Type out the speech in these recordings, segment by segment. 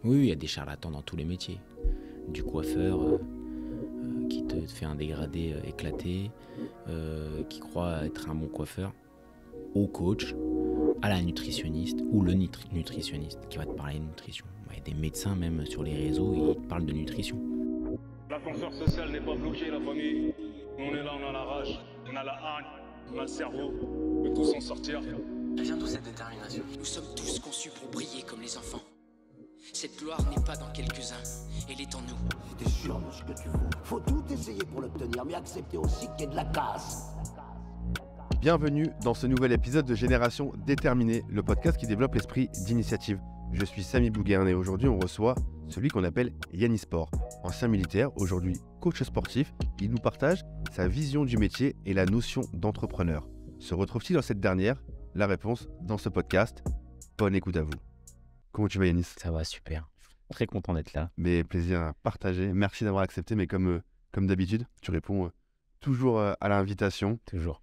Oui, il y a des charlatans dans tous les métiers. Du coiffeur qui te fait un dégradé éclaté, qui croit être un bon coiffeur, au coach, à la nutritionniste ou le nutritionniste qui va te parler de nutrition. Il y a des médecins même sur les réseaux, ils te parlent de nutrition. L'ascenseur social n'est pas bloqué, la famille. On est là, on a la rage, on a la hargne, on a le cerveau. On peut tous en sortir. Elle vient d'où cette détermination? Nous sommes tous conçus pour briller comme les enfants. Cette gloire n'est pas dans quelques-uns, elle est en nous. Si t'es sûr de ce que tu veux, faut tout essayer pour l'obtenir, mais accepter aussi qu'il y ait de la casse. Bienvenue dans ce nouvel épisode de Génération Déterminée, le podcast qui développe l'esprit d'initiative. Je suis Samy Bouguerne et aujourd'hui on reçoit celui qu'on appelle Yannis Sport. Ancien militaire, aujourd'hui coach sportif, il nous partage sa vision du métier et la notion d'entrepreneur. Se retrouve-t-il dans cette dernière? La réponse dans ce podcast. Bonne écoute à vous. Comment tu vas Yannis? Ça va, super. Très content d'être là. Mais plaisir à partager. Merci d'avoir accepté, mais comme d'habitude, tu réponds toujours à l'invitation. Toujours.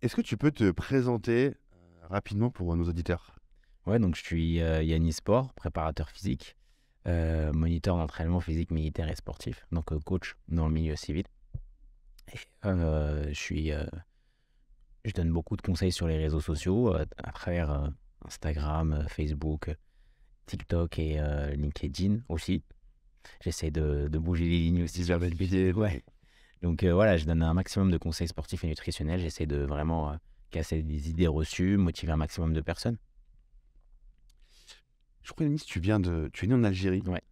Est-ce que tu peux te présenter rapidement pour nos auditeurs? Ouais, donc je suis Yannis Sport, préparateur physique, moniteur d'entraînement physique, militaire et sportif, donc coach dans le milieu civil. Et, je donne beaucoup de conseils sur les réseaux sociaux à travers Instagram, Facebook, TikTok et LinkedIn aussi. J'essaie de bouger les lignes aussi. Ouais. Donc voilà, je donne un maximum de conseils sportifs et nutritionnels. J'essaie de vraiment casser des idées reçues, motiver un maximum de personnes. Je crois, Yannis, tu es né en Algérie. Ouais.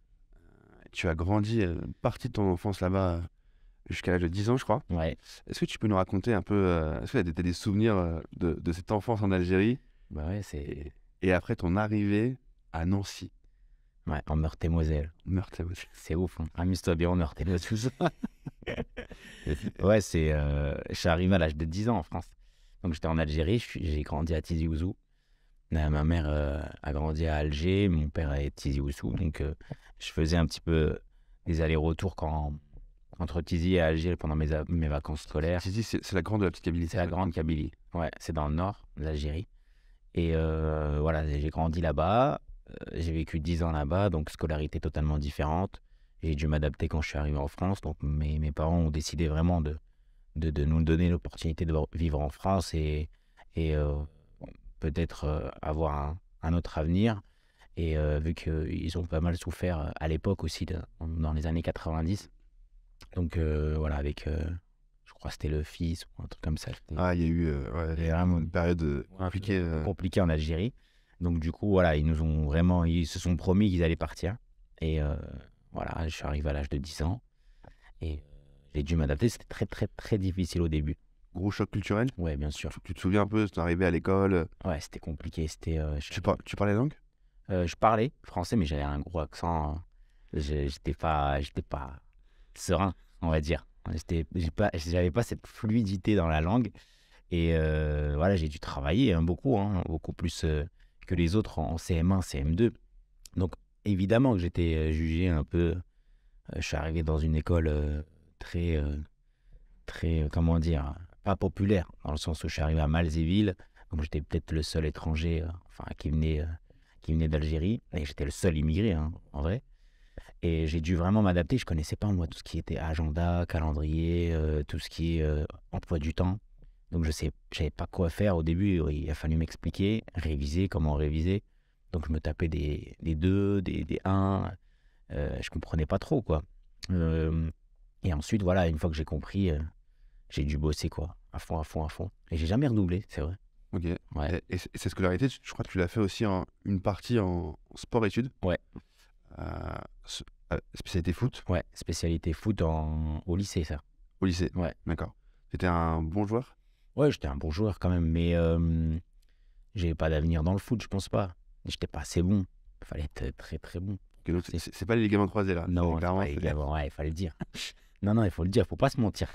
Tu as grandi, partie de ton enfance là-bas jusqu'à l'âge de 10 ans, je crois. Ouais. Est-ce que tu peux nous raconter un peu, est-ce que tu as des souvenirs de cette enfance en Algérie Bah ouais, c'est... et après ton arrivée à Nancy? Ouais, en Meurthe-et-Moselle. Meurthe-et-Moselle. C'est ouf, hein. Amuse-toi bien en Meurthe-et-Moselle. Ouais, je suis arrivé à l'âge de 10 ans en France. Donc j'étais en Algérie, j'ai grandi à Tizi Ouzou. Ma mère a grandi à Alger, mon père est Tizi Ouzou. Donc je faisais un petit peu des allers-retours entre Tizi et Alger pendant mes vacances scolaires. Tizi, c'est la grande de la petite Kabylie. C'est la grande Kabylie. Ouais, c'est dans le nord de l'Algérie. Et voilà, j'ai grandi là-bas. J'ai vécu 10 ans là-bas, donc scolarité totalement différente. J'ai dû m'adapter quand je suis arrivé en France. Donc mes parents ont décidé vraiment de nous donner l'opportunité de vivre en France et peut-être avoir un autre avenir. Et vu qu'ils ont pas mal souffert à l'époque aussi, dans les années 90. Donc voilà, avec, je crois que c'était le fils ou un truc comme ça. Ah, il y a eu vraiment une période compliquée. Compliquée en Algérie. Donc du coup, voilà, ils se sont promis qu'ils allaient partir. Et voilà, je suis arrivé à l'âge de 10 ans. Et j'ai dû m'adapter. C'était très, très, très difficile au début. Gros choc culturel? Ouais, bien sûr. Tu te souviens un peu, tu es arrivé à l'école? Ouais, c'était compliqué. Tu parlais la langue? Je parlais français, mais j'avais un gros accent. J'étais pas serein, on va dire. J'avais pas cette fluidité dans la langue. Et voilà, j'ai dû travailler beaucoup plus que les autres en CM1, CM2. Donc, évidemment que j'étais jugé un peu. Je suis arrivé dans une école très, comment dire, pas populaire, dans le sens où je suis arrivé à Malzéville. Donc, j'étais peut-être le seul étranger qui venait d'Algérie. Et j'étais le seul immigré, en vrai. Et j'ai dû vraiment m'adapter. Je connaissais pas, moi, tout ce qui était agenda, calendrier, tout ce qui est emploi du temps. Donc, je savais pas quoi faire au début. Il a fallu m'expliquer, réviser, comment réviser. Donc, je me tapais des 2, des 1. Je comprenais pas trop, quoi. Et ensuite, voilà, une fois que j'ai compris, j'ai dû bosser, quoi, à fond. Et j'ai jamais redoublé, c'est vrai. Ok. Ouais. Et cette scolarité, je crois que tu l'as fait aussi une partie en sport-études. Ouais. Spécialité foot. Ouais, spécialité foot au lycée, ça. Au lycée. Ouais. D'accord. T'étais un bon joueur? Ouais, j'étais un bon joueur quand même, mais j'avais pas d'avenir dans le foot, je pense pas. J'étais pas assez bon. Il fallait être très très bon. Okay, donc c'est pas les ligaments croisés là? Non, clairement, ouais, il fallait le dire. Non, il faut le dire, faut pas se mentir.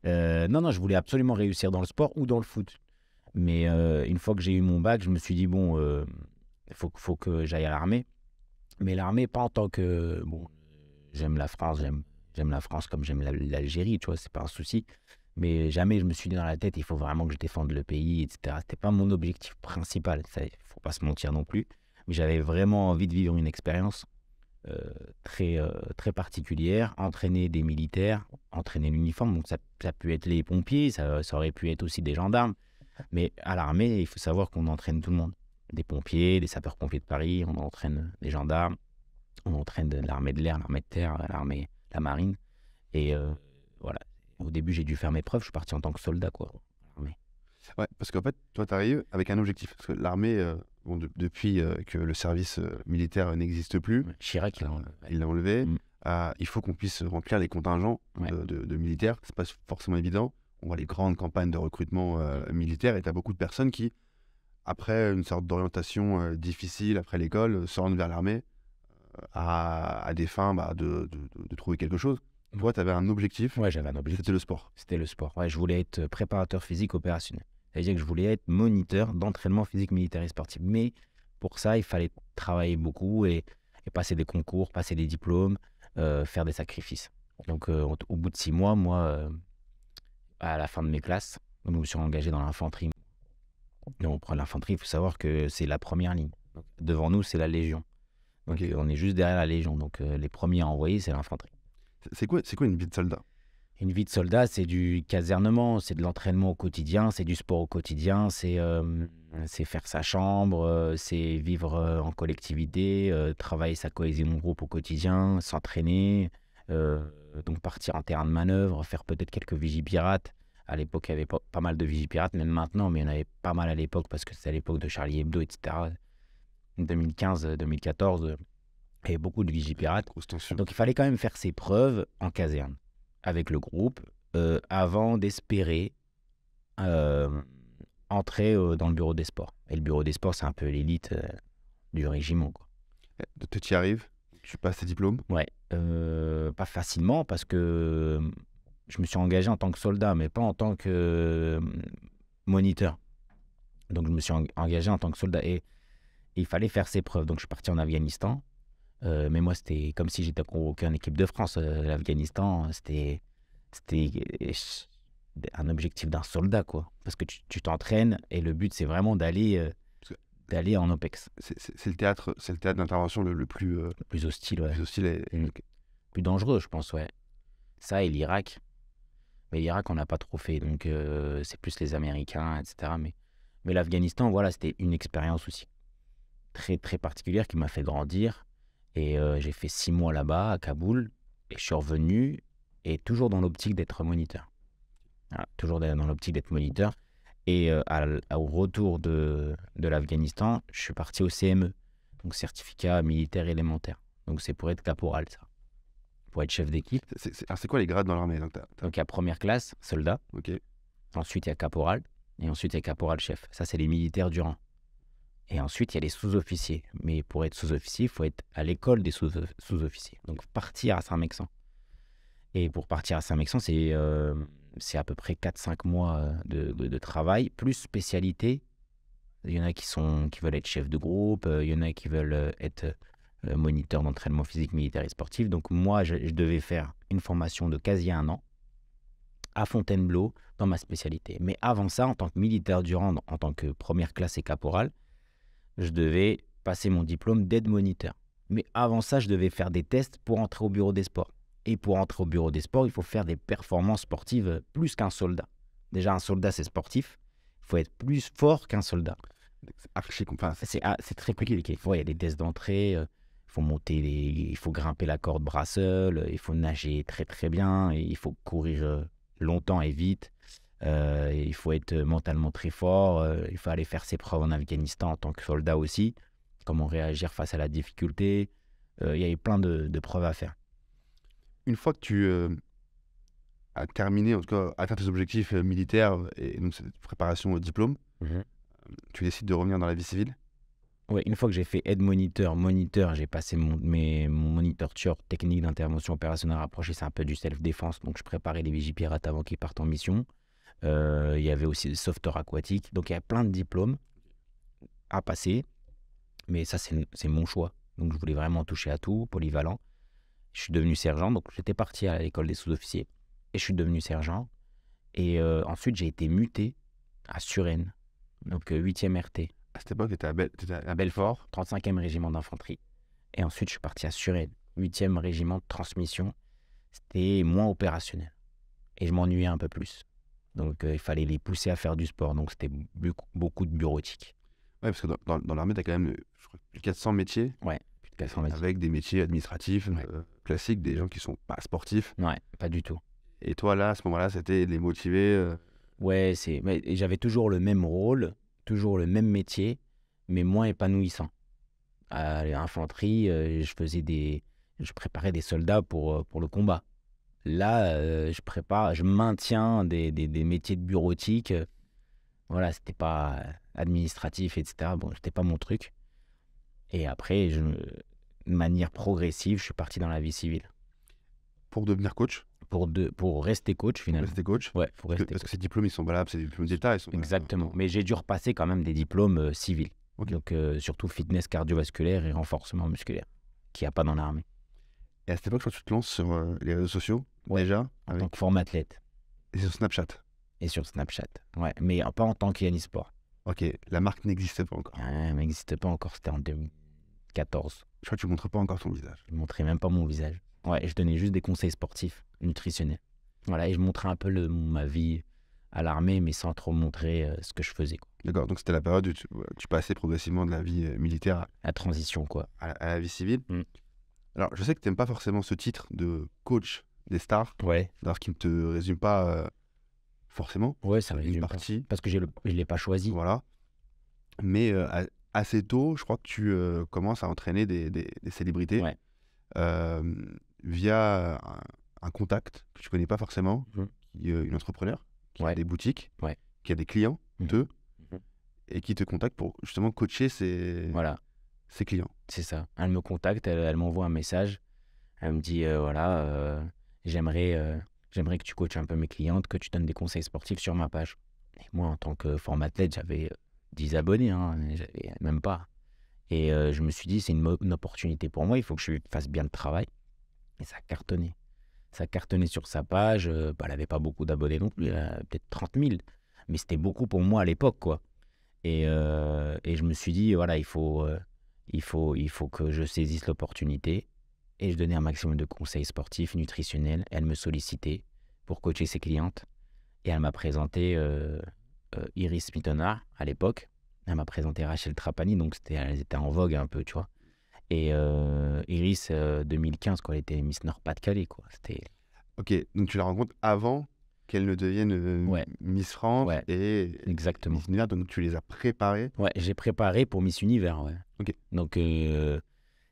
Non, je voulais absolument réussir dans le sport ou dans le foot. Mais une fois que j'ai eu mon bac, je me suis dit, bon, faut que j'aille à l'armée. Mais l'armée, pas en tant que... Bon, j'aime la France, j'aime la France comme j'aime l'Algérie, tu vois, c'est pas un souci. Mais jamais je me suis dit dans la tête, il faut vraiment que je défende le pays, etc. C'était pas mon objectif principal, il faut pas se mentir non plus. Mais j'avais vraiment envie de vivre une expérience très particulière, entraîner des militaires, entraîner l'uniforme. Donc ça a pu être les pompiers, ça aurait pu être aussi des gendarmes. Mais à l'armée, il faut savoir qu'on entraîne tout le monde. Des pompiers, des sapeurs-pompiers de Paris, on entraîne des gendarmes, on entraîne de l'armée de l'air, l'armée de terre, la marine. Et voilà. Au début, j'ai dû faire mes preuves, je suis parti en tant que soldat, quoi. Mais... Ouais, parce qu'en fait, toi, tu arrives avec un objectif. Parce que l'armée, depuis que le service militaire n'existe plus, Chirac, il l'a enlevé. Mm. Il faut qu'on puisse remplir les contingents de militaires. C'est pas forcément évident. On voit les grandes campagnes de recrutement militaire et tu as beaucoup de personnes qui, après une sorte d'orientation difficile, après l'école, se rendent vers l'armée à des fins de trouver quelque chose. Toi, tu avais un objectif. Ouais, j'avais un objectif. C'était le sport. C'était le sport. Ouais, je voulais être préparateur physique opérationnel. C'est-à-dire que je voulais être moniteur d'entraînement physique militaire et sportif. Mais pour ça, il fallait travailler beaucoup et passer des concours, passer des diplômes, faire des sacrifices. Donc, au bout de 6 mois, moi, à la fin de mes classes, je me suis engagé dans l'infanterie. Donc, l'infanterie, il faut savoir que c'est la première ligne. Donc, devant nous, c'est la Légion. Donc, on est juste derrière la Légion. Donc, les premiers à envoyer, c'est l'infanterie. C'est quoi une vie de soldat? Une vie de soldat, c'est du casernement, c'est de l'entraînement au quotidien, c'est du sport au quotidien, c'est faire sa chambre, c'est vivre en collectivité, travailler sa cohésion de groupe au quotidien, s'entraîner, donc partir en terrain de manœuvre, faire peut-être quelques vigipirates. À l'époque, il y avait pas mal de vigipirates, même maintenant, mais il y en avait pas mal à l'époque parce que c'était à l'époque de Charlie Hebdo, etc. 2015-2014, il y avait beaucoup de vigipirates. Donc il fallait quand même faire ses preuves en caserne avec le groupe avant d'espérer entrer dans le bureau des sports. Et le bureau des sports, c'est un peu l'élite du régiment, quoi. Tu y arrives? Tu passes tes diplômes? Ouais, pas facilement parce que je me suis engagé en tant que soldat, mais pas en tant que moniteur. Donc je me suis engagé en tant que soldat et il fallait faire ses preuves. Donc je suis parti en Afghanistan. Mais moi, c'était comme si j'étais convoqué en équipe de France. L'Afghanistan, c'était un objectif d'un soldat, quoi. Parce que tu t'entraînes et le but, c'est vraiment d'aller en OPEX. C'est le théâtre d'intervention le plus hostile, ouais. Plus hostile plus dangereux, je pense, ouais. Ça et l'Irak. Mais l'Irak, on n'a pas trop fait. Donc, c'est plus les Américains, etc. Mais l'Afghanistan, voilà, c'était une expérience aussi très, très particulière qui m'a fait grandir. Et j'ai fait 6 mois là-bas, à Kaboul, et je suis revenu, et toujours dans l'optique d'être moniteur. Voilà, toujours dans l'optique d'être moniteur. Et au retour de l'Afghanistan, je suis parti au CME, donc certificat militaire élémentaire. Donc c'est pour être caporal, ça. Pour être chef d'équipe. Alors c'est quoi les grades dans l'armée? Donc il y a première classe, soldat. Ok. Ensuite, il y a caporal. Et ensuite, il y a caporal-chef. Ça, c'est les militaires du rang. Et ensuite, il y a les sous-officiers. Mais pour être sous-officier, il faut être à l'école des sous-officiers. Donc, partir à Saint-Mexan. Et pour partir à Saint-Mexan, c'est à peu près 4-5 mois de travail, plus spécialité. Il y en a qui veulent être chef de groupe, il y en a qui veulent être moniteur d'entraînement physique, militaire et sportif. Donc, moi, je devais faire une formation de quasi 1 an à Fontainebleau dans ma spécialité. Mais avant ça, en tant que militaire du rang, en tant que première classe et caporal, je devais passer mon diplôme d'aide-moniteur. Mais avant ça, je devais faire des tests pour entrer au bureau des sports. Et pour entrer au bureau des sports, il faut faire des performances sportives plus qu'un soldat. Déjà, un soldat, c'est sportif. Il faut être plus fort qu'un soldat. C'est très compliqué. Il y a des tests d'entrée, il faut grimper la corde braceul, il faut nager très très bien, et il faut courir longtemps et vite. Il faut être mentalement très fort, il faut aller faire ses preuves en Afghanistan en tant que soldat aussi, comment réagir face à la difficulté. Il y avait plein de preuves à faire. Une fois que tu as terminé, en tout cas, atteint tes objectifs militaires et donc cette préparation au diplôme, tu décides de revenir dans la vie civile? Oui, une fois que j'ai fait aide-moniteur, j'ai passé mon moniteur technique d'intervention opérationnelle rapprochée, c'est un peu du self-défense, donc je préparais les vigipirates avant qu'ils partent en mission. Il y avait aussi le sauveteur aquatique, donc il y a plein de diplômes à passer, mais ça c'est mon choix, donc je voulais vraiment toucher à tout, polyvalent. Je suis devenu sergent, donc j'étais parti à l'école des sous-officiers, et je suis devenu sergent, et ensuite j'ai été muté à Suresnes, donc 8e RT. À cette époque, t'étais à Belfort, 35e régiment d'infanterie. Et ensuite, je suis parti à Suresnes, 8e régiment de transmission. C'était moins opérationnel. Et je m'ennuyais un peu plus. Donc, il fallait les pousser à faire du sport. Donc, c'était beaucoup de bureautique. Ouais, parce que dans l'armée, t'as quand même, je crois, plus de 400 métiers. Ouais, plus de 400 métiers. Avec des métiers administratifs, Ouais. classiques, des gens qui sont pas sportifs. Ouais, pas du tout. Et toi, là, à ce moment-là, c'était les motiver. Ouais, et j'avais toujours le même rôle, toujours le même métier, mais moins épanouissant. À l'infanterie, je préparais des soldats pour le combat. Là, je maintiens des métiers de bureautique. Voilà, c'était pas administratif, etc. Bon, c'était pas mon truc. Et après, de manière progressive, je suis parti dans la vie civile. Pour devenir coach. Pour rester coach, finalement. Rester coach. Ouais, pour rester Parce que coach. ces diplômes, ils sont valables, c'est des diplômes d'État. Exactement. Mais j'ai dû repasser quand même des diplômes civils. Ok. Donc, surtout fitness cardiovasculaire et renforcement musculaire, qu'il n'y a pas dans l'armée. Et à cette époque, je crois que tu te lances sur les réseaux sociaux, Ouais, déjà, En tant que format athlète et sur Snapchat. et sur Snapchat. Ouais, mais pas en tant qu'Yannisport. Ok, la marque n'existait pas encore. Elle n'existe pas encore, c'était en 2014. Je crois que tu ne montres pas encore ton visage. Je ne montrais même pas mon visage. Ouais, je donnais juste des conseils sportifs, nutritionnels. Voilà, et je montrais un peu ma vie à l'armée, mais sans trop montrer ce que je faisais, quoi. D'accord, donc c'était la période où tu passais progressivement de la vie militaire La transition, quoi. à la vie civile. Mm. Alors, je sais que tu n'aimes pas forcément ce titre de coach des stars, Ouais. alors qu'il ne te résume pas forcément. Ouais, ça Une résume pas. partie, Parce que je ne l'ai pas choisi. voilà. Mais assez tôt, je crois que tu commences à entraîner des célébrités Ouais. via un contact que tu connais pas forcément, Mhm. une entrepreneur qui a Ouais. des boutiques, Ouais. qui a des clients, Mhm. d'eux, Mhm. et qui te contacte pour justement coacher Voilà, ses clients. c'est ça. Elle me contacte, elle m'envoie un message. Elle me dit, j'aimerais que tu coaches un peu mes clientes, que tu donnes des conseils sportifs sur ma page. Et moi, en tant que format athlète, j'avais 10 abonnés, hein, j'avais même pas. Et je me suis dit, c'est une opportunité pour moi, il faut que je fasse bien le travail. Et ça a cartonné. Ça a cartonné sur sa page. Elle n'avait pas beaucoup d'abonnés non plus, peut-être 30 000. Mais c'était beaucoup pour moi à l'époque, quoi. Et je me suis dit, voilà, il faut que je saisisse l'opportunité. Et je donnais un maximum de conseils sportifs, nutritionnels. Elle me sollicitait pour coacher ses clientes. Et elle m'a présenté Iris Mittenard à l'époque. Elle m'a présenté Rachel Trapani, donc elles étaient en vogue un peu, tu vois. Et Iris, 2015, quoi, elle était Miss Nord-Pas-de-Calais, quoi. C'était... Ok, donc tu la rencontres avant qu'elle ne devienne Ouais. Miss France Ouais, et exactement. Miss Univers, donc tu les as préparés. Ouais, j'ai préparé pour Miss Univers, ouais. Ok. Donc, il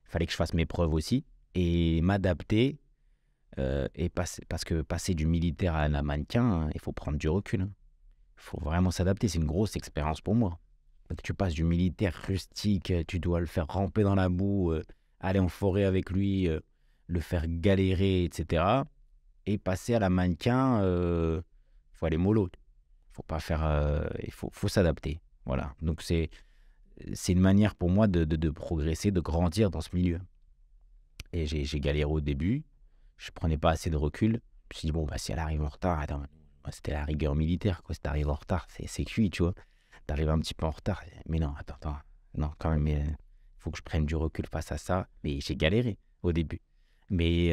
fallait que je fasse mes preuves aussi et m'adapter. Parce que passer du militaire à un mannequin, hein, il faut prendre du recul. Il faut vraiment s'adapter. C'est une grosse expérience pour moi. Donc, tu passes du militaire rustique, tu dois le faire ramper dans la boue, aller en forêt avec lui, le faire galérer, etc. Et passer à la mannequin, faut aller mollo. Faut pas faire, il faut s'adapter. Voilà. Donc c'est une manière pour moi de progresser, de grandir dans ce milieu. Et j'ai galéré au début. Je prenais pas assez de recul. Je me suis dit, bon, bah, si elle arrive en retard, attends, c'était la rigueur militaire, quoi. Si t'arrives en retard, c'est cuit, tu vois. T'arrives un petit peu en retard. Mais non, attends. Non, quand même, il faut que je prenne du recul face à ça. Mais j'ai galéré au début. Mais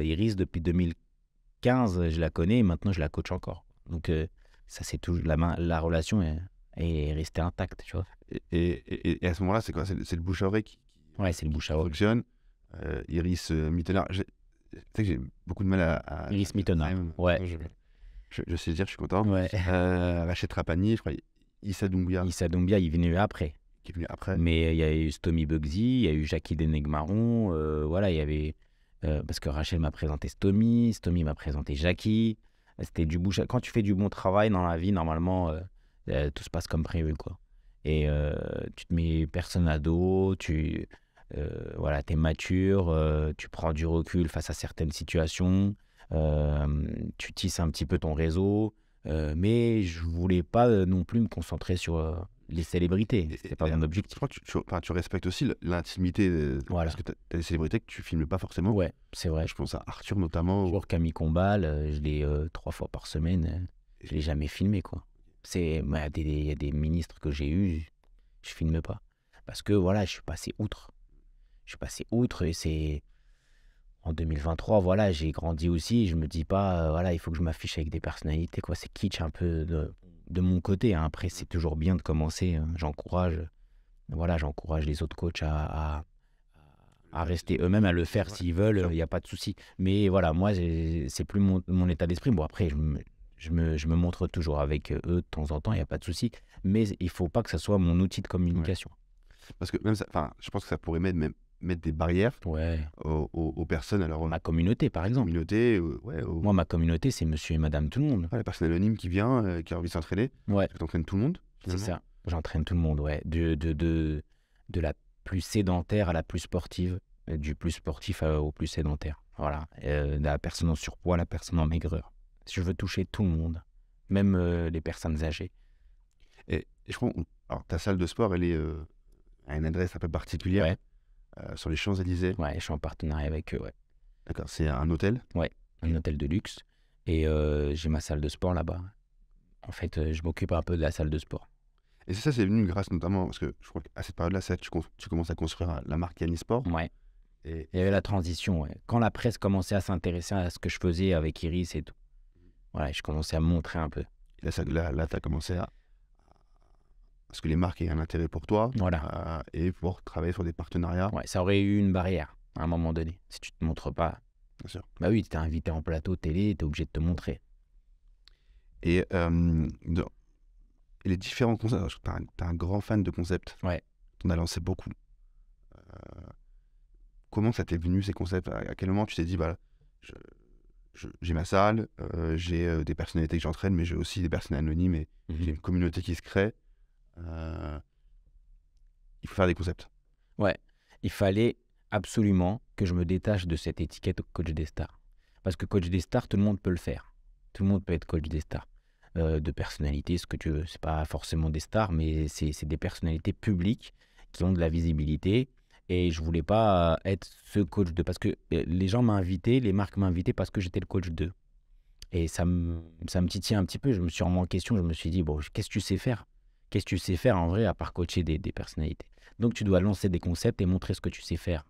Iris, depuis 2015, je la connais et maintenant, je la coach encore. Donc, ça, c'est toujours la relation est restée intacte, tu vois. Et à ce moment-là, c'est quoi? C'est le bouche à oreille qui Ouais, c'est le bouche à oreille. fonctionne. Iris Mittenard, tu sais que j'ai beaucoup de mal à Iris Mittenard, ouais. Je sais le dire, je suis content. Ouais. Rachel Trapani, je crois, Issa Doumbia, Issa Doumbia, il est venu après. qui est venu après. Mais il y a eu Stomy Bugsy, il y a eu Jackie Denegmaron, voilà, il y avait... parce que Rachel m'a présenté Stomy m'a présenté Jackie. C'était du bouche. Quand tu fais du bon travail dans la vie, normalement, tout se passe comme prévu, quoi. Et tu te mets personne à dos, voilà, t'es mature, tu prends du recul face à certaines situations, tu tisses un petit peu ton réseau, mais je voulais pas non plus me concentrer sur les célébrités. C'était pas mon Je objectif. crois que tu respectes aussi l'intimité, Voilà. parce que tu as des célébrités que tu filmes pas forcément. Ouais, c'est vrai. Je pense à Arthur notamment. Toujours Camille Combal, je l'ai 3 fois par semaine, je l'ai jamais filmé, quoi. Il y a des ministres que j'ai eus, je filme pas. Parce que voilà, je suis passé outre. Et c'est en 2023, voilà, j'ai grandi aussi. Je me dis pas, voilà, il faut que je m'affiche avec des personnalités, quoi. C'est kitsch un peu de mon côté, hein. Après, c'est toujours bien de commencer, hein. J'encourage les autres coachs à rester eux-mêmes, à le faire s'ils veulent, il n'y a pas de souci. Mais voilà, moi, c'est plus mon état d'esprit. Bon, après, je me montre toujours avec eux de temps en temps, il n'y a pas de souci. Mais il ne faut pas que ça soit mon outil de communication. Parce que même ça, je pense que ça pourrait mettre des barrières aux personnes. Alors, ma communauté, par exemple. Moi, ma communauté, c'est monsieur et madame tout le monde. La personne anonyme qui vient, qui a envie de s'entraîner. Ouais. Tu entraînes tout le monde. C'est ça. J'entraîne tout le monde, ouais. De la plus sédentaire à la plus sportive, du plus sportif au plus sédentaire. Voilà. De la personne en surpoids à la personne en maigreur. Je veux toucher tout le monde, même les personnes âgées. Et je crois, alors ta salle de sport, elle est à une adresse un peu particulière, sur les Champs-Élysées. Ouais, je suis en partenariat avec eux, ouais. D'accord, c'est un hôtel? Ouais, un hôtel de luxe. Et j'ai ma salle de sport là-bas. En fait, je m'occupe un peu de la salle de sport. Et c'est venu grâce notamment, parce que je crois qu'à cette période-là, tu commences à construire la marque Yannisport. Ouais. Et il y avait la transition, ouais. Quand la presse commençait à s'intéresser à ce que je faisais avec Iris et tout. Voilà, je commençais à me montrer un peu. Et là tu as commencé à ce que les marques aient un intérêt pour toi. Voilà. Et pour travailler sur des partenariats. Ouais, ça aurait eu une barrière à un moment donné. Si tu te montres pas. Bien sûr. Bah oui, tu es invité en plateau télé, tu es obligé de te montrer. Et les différents concepts, tu es un grand fan de concepts. Ouais. Tu en as lancé beaucoup. Comment ça t'est venu ces concepts? À quel moment tu t'es dit, bah, j'ai ma salle, j'ai des personnalités que j'entraîne, mais j'ai aussi des personnes anonymes et j'ai une communauté qui se crée. Il faut faire des concepts. Ouais, il fallait absolument que je me détache de cette étiquette coach des stars. Parce que coach des stars, tout le monde peut le faire. Tout le monde peut être coach des stars. De personnalité, ce que tu veux. C'est pas forcément des stars, mais c'est des personnalités publiques qui ont de la visibilité. Et je voulais pas être ce coach de... Parce que les gens m'invitaient, les marques m'invitaient parce que j'étais le coach d'eux. Et ça me titillait un petit peu. Je me suis remis en question. Je me suis dit, bon, qu'est-ce que tu sais faire? Qu'est-ce que tu sais faire en vrai à part coacher des personnalités? Donc, tu dois lancer des concepts et montrer ce que tu sais faire.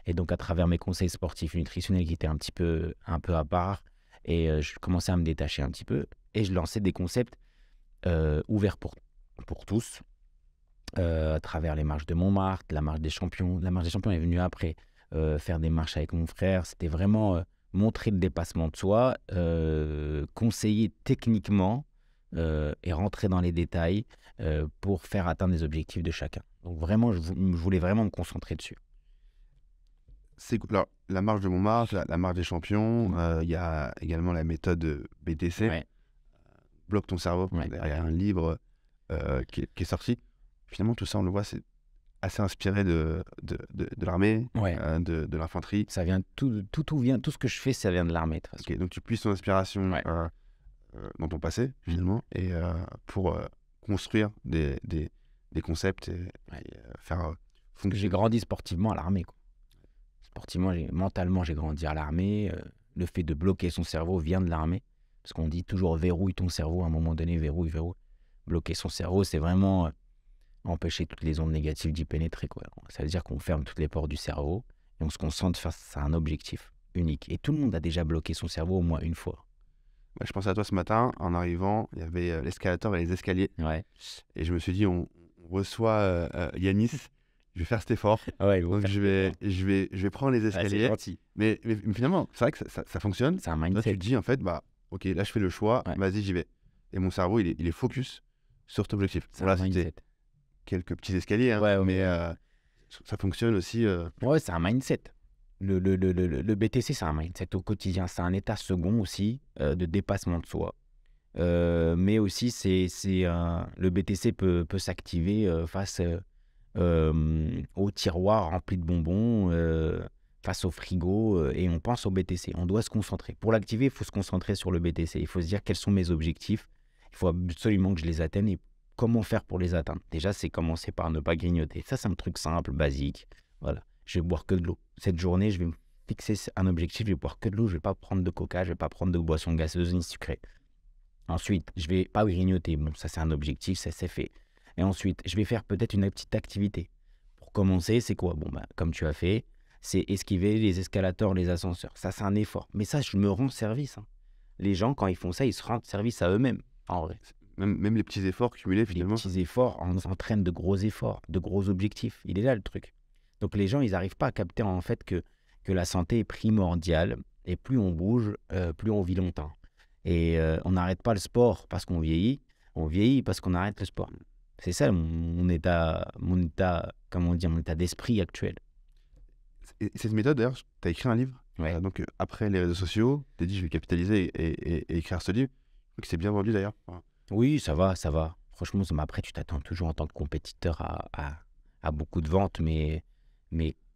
Et donc, à travers mes conseils sportifs nutritionnels qui étaient un peu à part, et je commençais à me détacher un petit peu. Et je lançais des concepts ouverts pour tous, à travers les marches de Montmartre, la marche des champions. La marche des champions est venue après. Faire des marches avec mon frère, c'était vraiment montrer le dépassement de soi, conseiller techniquement et rentrer dans les détails pour faire atteindre les objectifs de chacun. Donc vraiment, je voulais vraiment me concentrer dessus. Alors, la marche de Montmartre, la marche des champions, il y a également la méthode BTC. Ouais. Bloque ton cerveau. Ouais. Il y a un livre qui est sorti. Finalement, tout ça, on le voit, c'est assez inspiré de l'armée, Ouais. de l'infanterie. Ça vient, tout ce que je fais, ça vient de l'armée. De toute façon. Okay, donc tu puisses ton inspiration dans ton passé, finalement, et pour construire des concepts et faire fonctionner. J'ai grandi sportivement à l'armée, quoi. Sportivement, mentalement, j'ai grandi à l'armée. Le fait de bloquer son cerveau vient de l'armée. Parce qu'on dit toujours verrouille ton cerveau, à un moment donné, verrouille. Bloquer son cerveau, c'est vraiment empêcher toutes les ondes négatives d'y pénétrer, quoi. Ça veut dire qu'on ferme toutes les portes du cerveau et on se concentre face à un objectif unique. Et tout le monde a déjà bloqué son cerveau au moins une fois. Ouais, je pensais à toi ce matin, en arrivant, il y avait l'escalator et les escaliers. Ouais. Et je me suis dit, on reçoit Yanis, je vais faire cet effort. Ouais, donc je vais prendre les escaliers. C'est gentil. Mais finalement, c'est vrai que ça fonctionne. C'est un Toi, mindset. tu te dis, en fait, bah, ok, là, je fais le choix, vas-y, j'y vais. Et mon cerveau, il est focus sur cet objectif. C'est un mindset. Quelques petits escaliers, hein, mais ça fonctionne aussi. Ouais, c'est un mindset. Le BTC, c'est un mindset au quotidien. C'est un état second aussi de dépassement de soi. Mais aussi, le BTC peut s'activer face au tiroir rempli de bonbons, face au frigo, et on pense au BTC. On doit se concentrer. Pour l'activer, il faut se concentrer sur le BTC. Il faut se dire quels sont mes objectifs. Il faut absolument que je les atteigne et comment faire pour les atteindre. Déjà, c'est commencer par ne pas grignoter. Ça, c'est un truc simple, basique. Voilà. Je vais boire que de l'eau. Cette journée, je vais me fixer un objectif. Je vais boire que de l'eau. Je ne vais pas prendre de coca. Je ne vais pas prendre de boisson gazeuse ni sucrée. Ensuite, je ne vais pas grignoter. Bon, ça, c'est un objectif. Ça, c'est fait. Et ensuite, je vais faire peut-être une petite activité. Pour commencer, c'est quoi? Bon, bah, comme tu as fait, c'est esquiver les escalators, les ascenseurs. Ça, c'est un effort. Mais ça, je me rends service, hein. Les gens, quand ils font ça, ils se rendent service à eux-mêmes, en vrai. Même les petits efforts cumulés, Les finalement. petits efforts entraînent de gros efforts, de gros objectifs. Il est là le truc. Donc les gens, ils n'arrivent pas à capter en fait que la santé est primordiale. Et plus on bouge, plus on vit longtemps. Et on n'arrête pas le sport parce qu'on vieillit. On vieillit parce qu'on arrête le sport. C'est ça mon état, comment dire, mon état d'esprit actuel. Et cette méthode, d'ailleurs, tu as écrit un livre. Ouais. Donc, après les réseaux sociaux, tu as dit, je vais capitaliser et écrire ce livre. Je crois que c'est bien vendu, d'ailleurs. Enfin, Oui, ça va, ça va. Franchement, après, tu t'attends toujours en tant que compétiteur à beaucoup de ventes, mais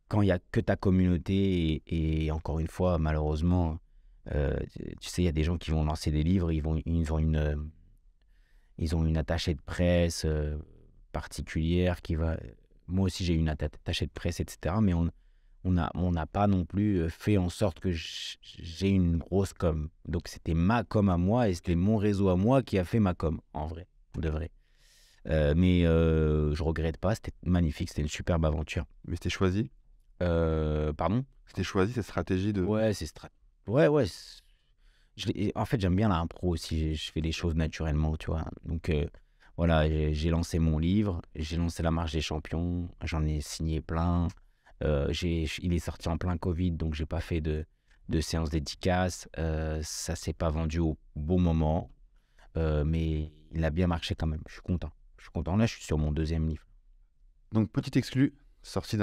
quand il n'y a que ta communauté, et encore une fois, malheureusement, tu sais, il y a des gens qui vont lancer des livres, ils ont une attachée de presse particulière qui va... Moi aussi, j'ai une attachée de presse, etc. Mais on n'a pas non plus fait en sorte que j'ai une grosse com. Donc, c'était ma com à moi et c'était mon réseau à moi qui a fait ma com, en vrai, de vrai. Mais je regrette pas, c'était magnifique, c'était une superbe aventure. mais c'était choisi. Pardon? C'était choisi, cette stratégie de... Ouais, ouais. En fait, j'aime bien l'impro aussi. Je fais les choses naturellement, tu vois. Donc, voilà, j'ai lancé mon livre, j'ai lancé La Marche des Champions, j'en ai signé plein. Il est sorti en plein Covid, donc j'ai pas fait de séance dédicace. Ça s'est pas vendu au bon moment, mais il a bien marché quand même. Je suis content. Là, je suis sur mon 2e livre. Donc, petit exclu, sorti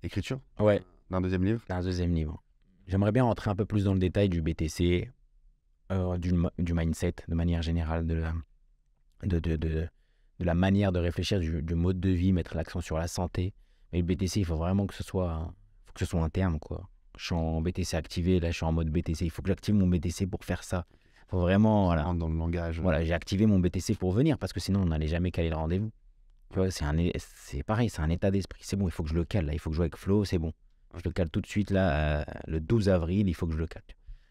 écriture Ouais, d'un 2e livre. un 2e livre. J'aimerais bien rentrer un peu plus dans le détail du BTC, du mindset de manière générale, de la manière de réfléchir, du mode de vie, mettre l'accent sur la santé. Mais le BTC, il faut vraiment que ce soit un terme, quoi. Je suis en BTC activé, là je suis en mode BTC. Il faut que j'active mon BTC pour faire ça. Il faut vraiment, voilà. Rentre dans le langage. Voilà, j'ai activé mon BTC pour venir parce que sinon on n'allait jamais caler le rendez-vous. Tu vois, c'est pareil, c'est un état d'esprit. C'est bon, il faut que je le cale là. Il faut que je joue avec Flo, c'est bon. Je le cale tout de suite là, le 12 avril, il faut que je le cale.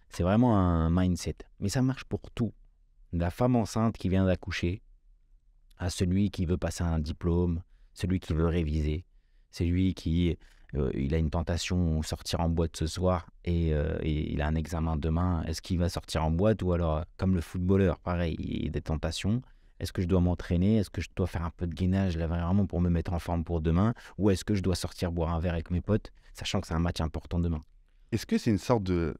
C'est vraiment un mindset. Mais ça marche pour tout. De la femme enceinte qui vient d'accoucher, à celui qui veut passer un diplôme, celui qui veut réviser, celui qui il a une tentation, sortir en boîte ce soir et il a un examen demain. Est-ce qu'il va sortir en boîte ou alors, comme le footballeur, pareil, il y a des tentations. Est-ce que je dois m'entraîner? Est-ce que je dois faire un peu de gainage là, vraiment pour me mettre en forme pour demain? Ou est-ce que je dois sortir boire un verre avec mes potes, sachant que c'est un match important demain? Est-ce que c'est une sorte de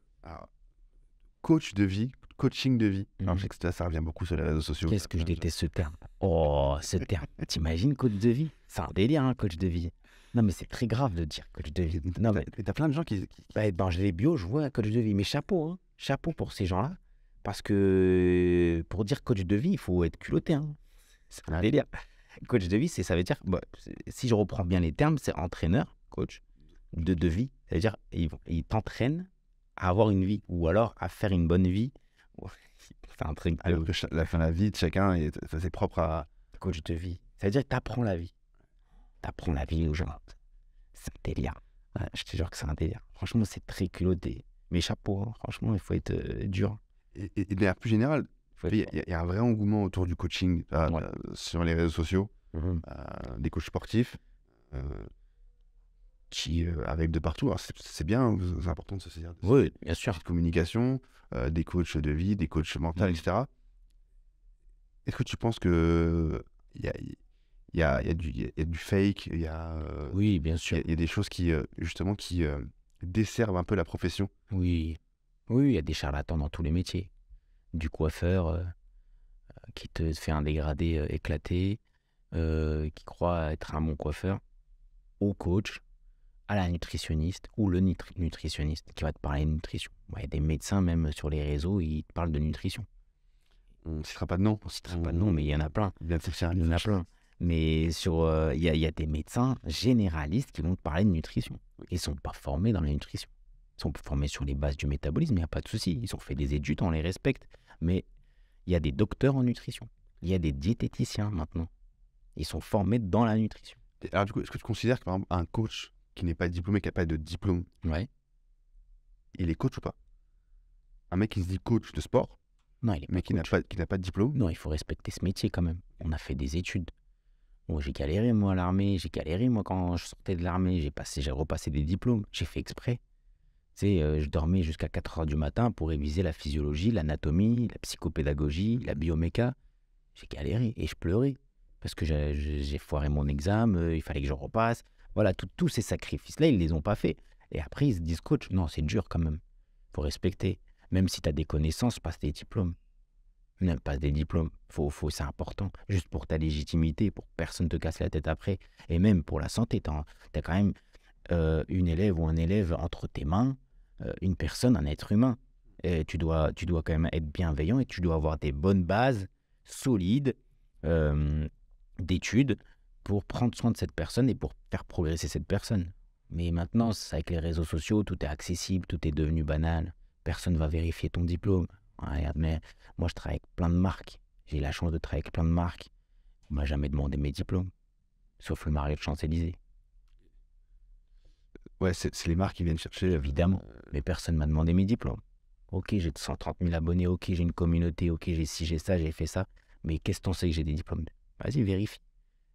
coach de vie, coaching de vie? Alors, je sais que ça revient beaucoup sur les réseaux sociaux. Qu'est-ce que je déteste ce terme. Oh, ce terme. T'imagines coach de vie? C'est un délire, hein, coach de vie. Non, mais c'est très grave de dire coach de vie. Non, mais t'as plein de gens qui... dans les bios, je vois coach de vie. Mais chapeau, hein. Chapeau pour ces gens-là. Parce que pour dire coach de vie, il faut être culotté, hein. C'est un délire. Coach de vie, ça veut dire, si je reprends bien les termes, c'est entraîneur, coach de vie. Ça veut dire il t'entraîne à avoir une vie ou alors à faire une bonne vie. C'est un truc. Alors que la vie de chacun, c'est propre à... Coach de vie. Ça veut dire que t'apprends la vie. T'apprends la vie aux gens. C'est un délire. Ouais, je te jure que c'est un délire. Franchement, c'est très culotté. Mais chapeau, hein. Franchement, il faut être dur. Et de manière plus générale, il y a un vrai engouement autour du coaching sur les réseaux sociaux, des coachs sportifs qui arrivent de partout. Alors c'est bien, c'est important de se saisir de oui, bien sûr. cette communication, des coachs de vie, des coachs mentaux, etc. Est-ce que tu penses que il y a du fake, oui, bien sûr. Il y a des choses qui justement qui desservent un peu la profession? Oui, il y a des charlatans dans tous les métiers. Du coiffeur qui te fait un dégradé éclaté, qui croit être un bon coiffeur, au coach, à la nutritionniste ou le nutritionniste qui va te parler de nutrition. Il y a des médecins même sur les réseaux, ils te parlent de nutrition. On ne citera pas de nom. On ne citera pas de nom, mais il y en a plein. Il y en a plein. Mais il y a des médecins généralistes qui vont te parler de nutrition. Ils ne sont pas formés dans la nutrition. Ils sont formés sur les bases du métabolisme, il n'y a pas de souci. Ils ont fait des études, on les respecte. Mais il y a des docteurs en nutrition. Il y a des diététiciens maintenant. Ils sont formés dans la nutrition. Alors du coup, est-ce que tu considères que par exemple, un coach qui n'est pas diplômé, qui n'a pas de diplôme, il est coach ou pas? Un mec qui se dit coach de sport, non, il est mais pas qui n'a pas de diplôme? Non, il faut respecter ce métier quand même. On a fait des études. Oh, j'ai galéré, moi, à l'armée. J'ai galéré, moi, quand je sortais de l'armée. J'ai repassé des diplômes. J'ai fait exprès. Tu sais, je dormais jusqu'à 4 heures du matin pour réviser la physiologie, l'anatomie, la psychopédagogie, la bioméca. J'ai galéré et je pleurais parce que j'ai foiré mon examen, il fallait que je repasse. Voilà, tous ces sacrifices-là, ils ne les ont pas faits. Et après, ils se disent, coach, non, c'est dur quand même. Il faut respecter. Même si tu as des connaissances, passe des diplômes. Même passe des diplômes. C'est important. Juste pour ta légitimité, pour que personne ne te casse la tête après. Et même pour la santé, tu as quand même une élève ou un élève entre tes mains, une personne, un être humain. Et tu dois quand même être bienveillant et tu dois avoir des bonnes bases solides d'études pour prendre soin de cette personne et pour faire progresser cette personne. Mais maintenant, avec les réseaux sociaux, tout est accessible, tout est devenu banal. Personne ne va vérifier ton diplôme. Regarde, mais moi, je travaille avec plein de marques. J'ai la chance de travailler avec plein de marques. On ne m'a jamais demandé mes diplômes, sauf le Marriott Champs-Élysées. Ouais, c'est les marques qui viennent chercher. Évidemment, mais personne ne m'a demandé mes diplômes. Ok, j'ai 130 000 abonnés, ok, j'ai une communauté, ok, j'ai ci, j'ai ça, j'ai fait ça. Mais qu'est-ce que t'en sais que j'ai des diplômes? Vas-y, vérifie.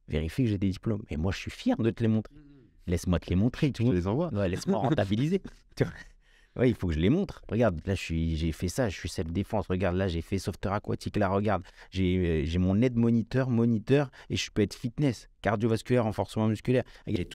Vérifie que j'ai des diplômes. Et moi, je suis fier de te les montrer. Laisse-moi te les montrer, tu Je te vois. les envoie. Ouais, laisse-moi rentabiliser. Tu vois. Ouais, il faut que je les montre. Regarde, là, j'ai fait ça, je suis self-défense. Regarde, là, j'ai fait sauveteur aquatique. Là, regarde, j'ai mon aide moniteur, et je peux être fitness, cardiovasculaire, renforcement musculaire. Regarde,